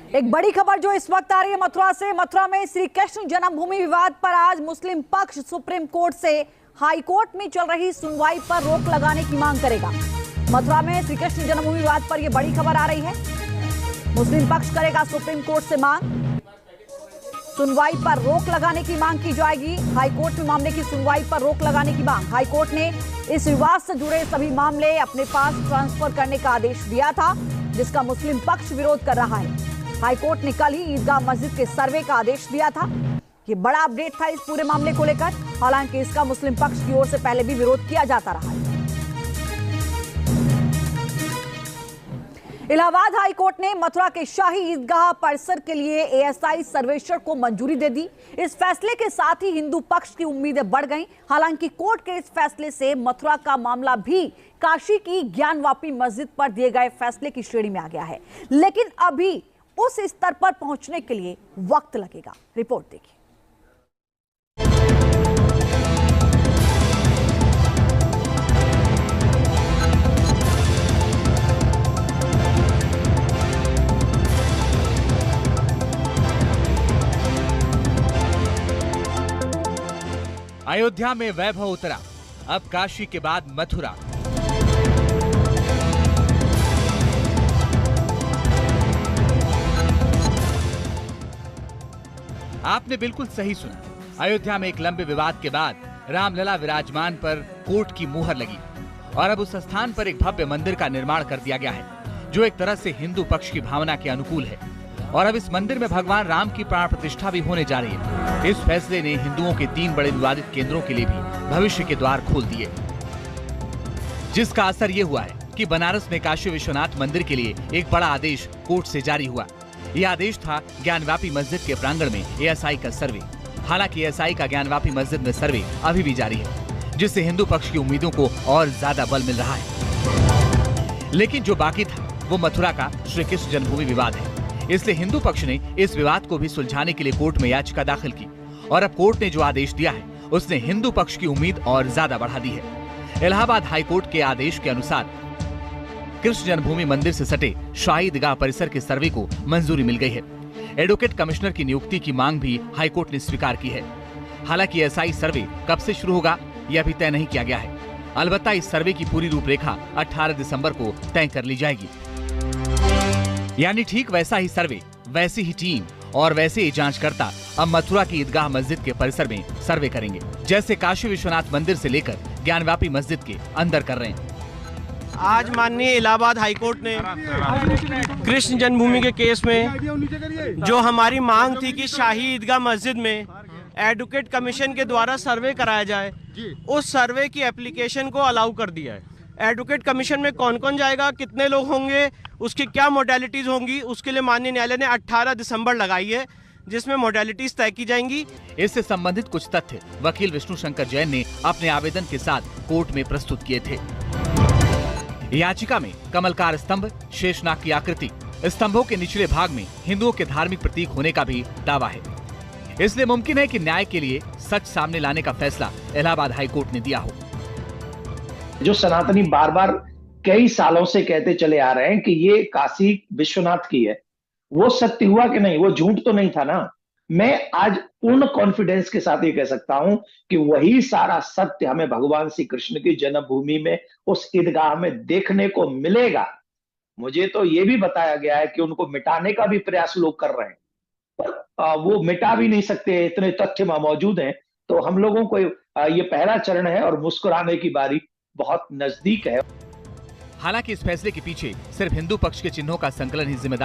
एक बड़ी खबर जो इस वक्त आ रही है मथुरा से। मथुरा में श्री कृष्ण जन्मभूमि विवाद पर आज मुस्लिम पक्ष सुप्रीम कोर्ट से हाई कोर्ट में चल रही सुनवाई पर रोक लगाने की मांग करेगा। मथुरा में श्री कृष्ण जन्मभूमि विवाद पर यह बड़ी खबर आ रही है। मुस्लिम पक्ष करेगा सुप्रीम कोर्ट से मांग, सुनवाई पर रोक लगाने की मांग की जाएगी। हाई कोर्ट में मामले की सुनवाई पर रोक लगाने की मांग। हाई कोर्ट ने इस विवाद से जुड़े सभी मामले अपने पास ट्रांसफर करने का आदेश दिया था, जिसका मुस्लिम पक्ष विरोध कर रहा है। हाई कोर्ट ने कल ही ईदगाह मस्जिद के सर्वे का आदेश दिया था। ये बड़ा अपडेट था इस पूरे मामले को लेकर। हालांकि इसका मुस्लिम पक्ष की ओर से पहले भी विरोध किया जाता रहा है। इलाहाबाद हाई कोर्ट ने मथुरा के शाही ईदगाह परिसर के लिए एएसआई सर्वेक्षण को मंजूरी दे दी। इस फैसले के साथ ही हिंदू पक्ष की उम्मीदें बढ़ गईं। हालांकि कोर्ट के इस फैसले से मथुरा का मामला भी काशी की ज्ञानवापी मस्जिद पर दिए गए फैसले की श्रेणी में आ गया है, लेकिन अभी उस स्तर पर पहुंचने के लिए वक्त लगेगा। रिपोर्ट देखिए। अयोध्या में वैभव उतरा, अब काशी के बाद मथुरा। आपने बिल्कुल सही सुना। अयोध्या में एक लंबे विवाद के बाद रामलला विराजमान पर कोर्ट की मुहर लगी और अब उस स्थान पर एक भव्य मंदिर का निर्माण कर दिया गया है, जो एक तरह से हिंदू पक्ष की भावना के अनुकूल है। और अब इस मंदिर में भगवान राम की प्राण प्रतिष्ठा भी होने जा रही है। इस फैसले ने हिंदुओं के 3 बड़े विवादित केंद्रों के लिए भी भविष्य के द्वार खोल दिए, जिसका असर ये हुआ है कि बनारस में काशी विश्वनाथ मंदिर के लिए एक बड़ा आदेश कोर्ट से जारी हुआ। यह आदेश था ज्ञानवापी मस्जिद के प्रांगण में एएसआई का सर्वे। हालांकि एएसआई का ज्ञानवापी मस्जिद में सर्वे अभी भी जारी है, जिससे हिंदू पक्ष की उम्मीदों को और ज्यादा बल मिल रहा है। लेकिन जो बाकी था वो मथुरा का श्री कृष्ण जन्मभूमि विवाद है। इसलिए हिंदू पक्ष ने इस विवाद को भी सुलझाने के लिए कोर्ट में याचिका दाखिल की और अब कोर्ट ने जो आदेश दिया है उसने हिंदू पक्ष की उम्मीद और ज्यादा बढ़ा दी है। इलाहाबाद हाई कोर्ट के आदेश के अनुसार कृष्ण जन्मभूमि मंदिर से सटे शाही ईदगाह परिसर के सर्वे को मंजूरी मिल गई है। एडवोकेट कमिश्नर की नियुक्ति की मांग भी हाई कोर्ट ने स्वीकार की है। हालांकि एएसआई सर्वे कब से शुरू होगा यह अभी तय नहीं किया गया है। अलबत्ता इस सर्वे की पूरी रूपरेखा 18 दिसंबर को तय कर ली जाएगी। यानी ठीक वैसा ही सर्वे, वैसी ही टीम और वैसे ही जांचकर्ता अब मथुरा की ईदगाह मस्जिद के परिसर में सर्वे करेंगे, जैसे काशी विश्वनाथ मंदिर से लेकर ज्ञानवापी मस्जिद के अंदर कर रहे हैं। आज माननीय इलाहाबाद हाईकोर्ट ने कृष्ण जन्मभूमि के केस में जो हमारी मांग थी कि शाही ईदगाह मस्जिद में एडवोकेट कमीशन के द्वारा सर्वे कराया जाए, उस सर्वे की एप्लीकेशन को अलाउ कर दिया है। एडवोकेट कमीशन में कौन कौन जाएगा, कितने लोग होंगे, उसकी क्या मोडेलिटीज होंगी, उसके लिए माननीय न्यायालय ने 18 दिसंबर लगाई है, जिसमें मोडेलिटीज तय की जाएंगी। इससे संबंधित कुछ तथ्य वकील विष्णु शंकर जैन ने अपने आवेदन के साथ कोर्ट में प्रस्तुत किए थे। याचिका में कमलकार स्तंभ, शेषनाग की आकृति, स्तंभों के निचले भाग में हिंदुओं के धार्मिक प्रतीक होने का भी दावा है। इसलिए मुमकिन है कि न्याय के लिए सच सामने लाने का फैसला इलाहाबाद हाईकोर्ट ने दिया हो। जो सनातनी बार बार कई सालों से कहते चले आ रहे हैं कि ये काशी विश्वनाथ की है, वो सत्य हुआ कि नहीं? वो झूठ तो नहीं था ना। मैं आज पूर्ण कॉन्फिडेंस के साथ ये कह सकता हूं कि वही सारा सत्य हमें भगवान श्री कृष्ण की जन्मभूमि में उस ईदगाह में देखने को मिलेगा। मुझे तो ये भी बताया गया है कि उनको मिटाने का भी प्रयास लोग कर रहे हैं, पर वो मिटा भी नहीं सकते, इतने तथ्य मौजूद हैं। तो हम लोगों को ये पहला चरण है और मुस्कुराने की बारी बहुत नजदीक है। हालांकि इस फैसले के पीछे सिर्फ हिंदू पक्ष के चिन्हों का संकलन ही जिम्मेदार